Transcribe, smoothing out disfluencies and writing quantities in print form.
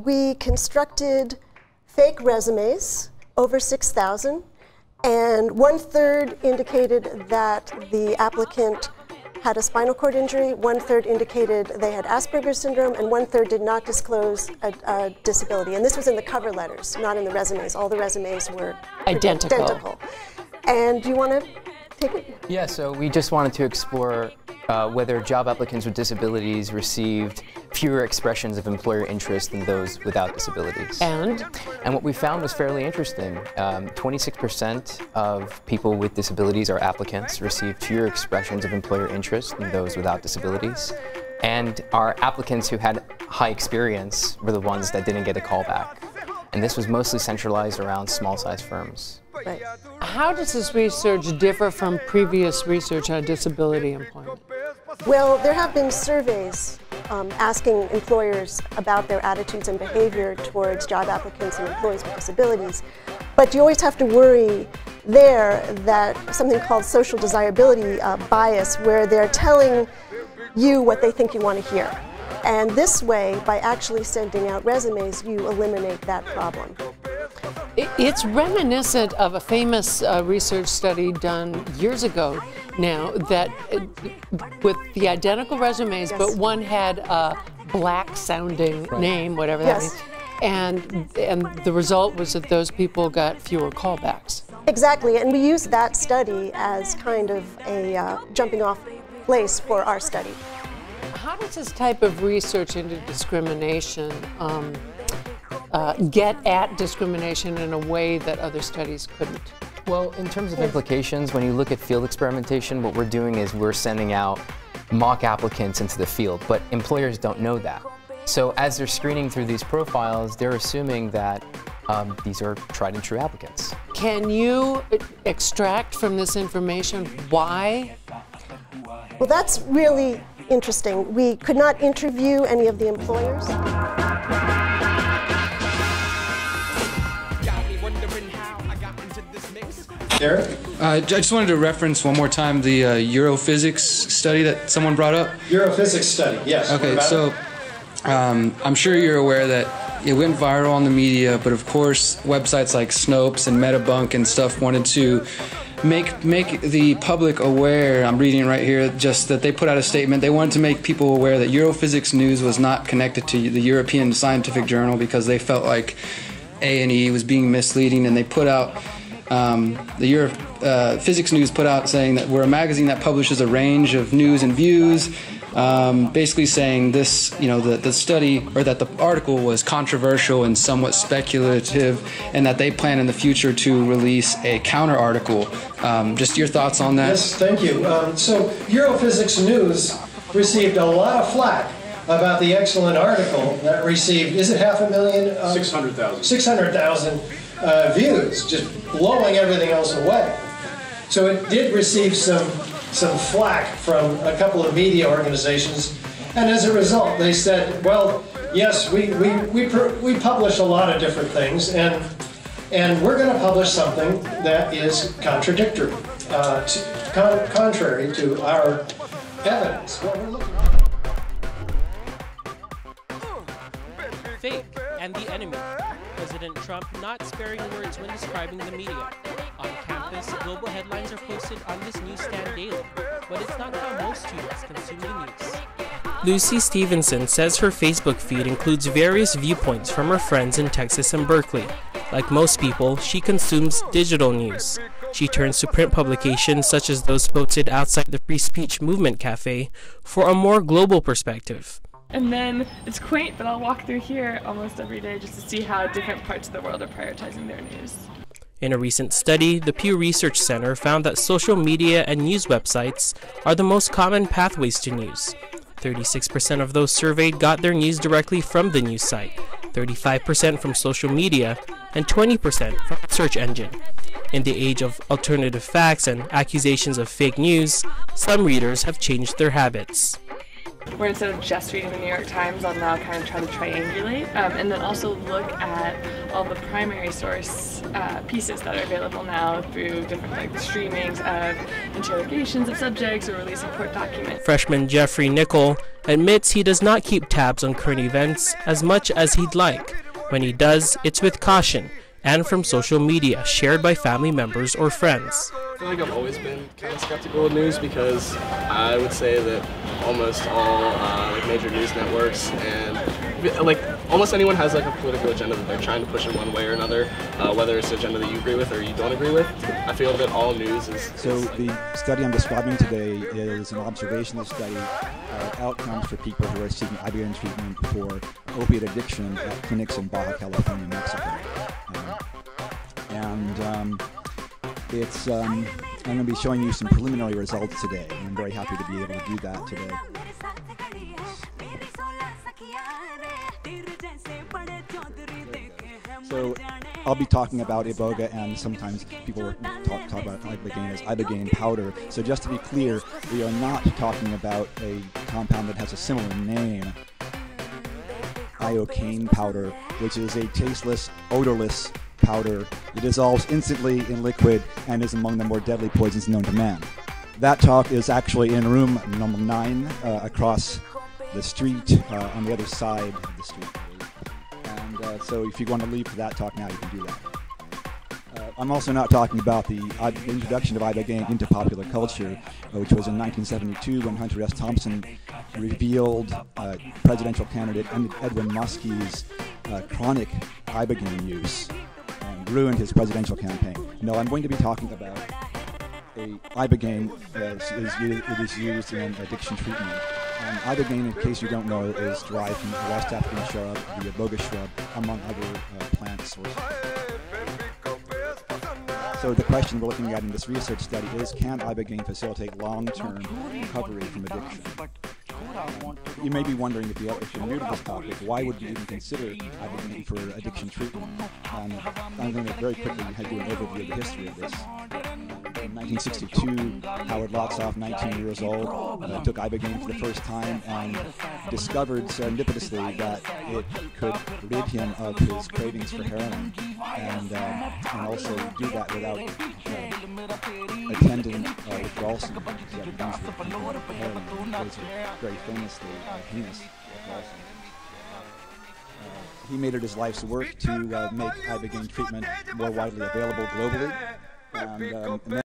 we constructed fake resumes, over 6,000, and 1/3 indicated that the applicant had a spinal cord injury, 1/3 indicated they had Asperger's syndrome, and 1/3 did not disclose a disability. And this was in the cover letters, not in the resumes. All the resumes were identical. And do you want to take it? Yeah, so we just wanted to explore whether job applicants with disabilities received fewer expressions of employer interest than those without disabilities. And what we found was fairly interesting. 26% of people with disabilities, or applicants, received fewer expressions of employer interest than those without disabilities. And our applicants who had high experience were the ones that didn't get a callback. And this was mostly centralized around small-sized firms. Right. how does this research differ from previous research on disability employment? Well, there have been surveys asking employers about their attitudes and behavior towards job applicants and employees with disabilities. But you always have to worry there that something called social desirability bias, where they're telling you what they think you want to hear. And this way, by actually sending out resumes, you eliminate that problem. It's reminiscent of a famous research study done years ago now that with the identical resumes, Yes. but one had a black sounding name, whatever that Yes. means. And the result was that those people got fewer callbacks. Exactly, and we used that study as kind of a jumping off place for our study. How does this type of research into discrimination get at discrimination in a way that other studies couldn't? Well, in terms of implications, when you look at field experimentation, what we're doing is we're sending out mock applicants into the field, but employers don't know that. So as they're screening through these profiles, they're assuming that these are tried and true applicants. Can you extract from this information why? Well, that's really interesting. We could not interview any of the employers. Derek? I just wanted to reference one more time the Europhysics study that someone brought up. Europhysics study, yes. Okay, so I'm sure you're aware that it went viral on the media, but of course websites like Snopes and Metabunk and stuff wanted to make the public aware. I'm reading it right here, just that they put out a statement. They wanted to make people aware that Europhysics news was not connected to the European Scientific Journal because they felt like A&E was being misleading, and they put out the Europhysics News put out saying that we're a magazine that publishes a range of news and views, basically saying this, the study, or that the article was controversial and somewhat speculative, and that they plan in the future to release a counter article. Just your thoughts on that? Yes, thank you. So Europhysics News received a lot of flack about the excellent article that received, is it 500,000? 600,000. 600,000 views, just blowing everything else away. So it did receive some flack from a couple of media organizations, and as a result they said, well, yes, we publish a lot of different things, and we're going to publish something that is contradictory, contrary to our evidence. What we're looking at. Fake and the enemy. President Trump not sparing words when describing the media. On campus, global headlines are posted on this newsstand daily, but it's not how most students consume the news. Lucy Stevenson says her Facebook feed includes various viewpoints from her friends in Texas and Berkeley. Like most people, she consumes digital news. She turns to print publications such as those posted outside the Free Speech Movement Cafe for a more global perspective. And then it's quaint, but I'll walk through here almost every day just to see how different parts of the world are prioritizing their news. In a recent study, the Pew Research Center found that social media and news websites are the most common pathways to news. 36% of those surveyed got their news directly from the news site, 35% from social media, and 20% from a search engine. In the age of alternative facts and accusations of fake news, some readers have changed their habits. where instead of just reading the New York Times, I'll now kind of try to triangulate and then also look at all the primary source pieces that are available now through different streamings of interrogations of subjects or releasing court documents. Freshman Jeffrey Nickel admits he does not keep tabs on current events as much as he'd like. When he does, it's with caution and from social media shared by family members or friends. I feel like I've always been kind of skeptical of news because I would say that almost all major news networks and almost anyone has a political agenda that they're trying to push in one way or another, whether it's an agenda that you agree with or you don't agree with. I feel that all news is... So the study I'm describing today is an observational study of outcomes for people who are seeking ibogaine treatment for opiate addiction at clinics in Baja California, Mexico. I'm going to be showing you some preliminary results today, and I'm very happy to be able to do that today. So I'll be talking about iboga, and sometimes people talk about ibogaine as ibogaine powder. So just to be clear, we are not talking about a compound that has a similar name, iocane powder, which is a tasteless, odorless powder. It dissolves instantly in liquid and is among the more deadly poisons known to man. That talk is actually in room number 9 across the street on the other side of the street. And so if you want to leave for that talk now, you can do that. I'm also not talking about the introduction of ibogaine into popular culture, which was in 1972 when Hunter S. Thompson revealed presidential candidate Edwin Muskie's chronic ibogaine use and ruined his presidential campaign. No, I'm going to be talking about ibogaine it is used in addiction treatment. Ibogaine, in case you don't know, is derived from the West African shrub, the iboga shrub, among other plant sources. So the question we're looking at in this research study is, can ibogaine facilitate long-term recovery from addiction? You may be wondering, if you're new to this topic, why would you even consider ibogaine for addiction treatment? I'm going to very quickly do an overview of the history of this. In 1962, Howard Lotsof, 19 years old, took ibogaine for the first time and discovered serendipitously that it could rid him of his cravings for heroin, and also do that without attendant withdrawal symptoms that usually people with heroin. Those are very famously heinous withdrawal symptoms. He made it his life's work to make ibogaine treatment more widely available globally. And then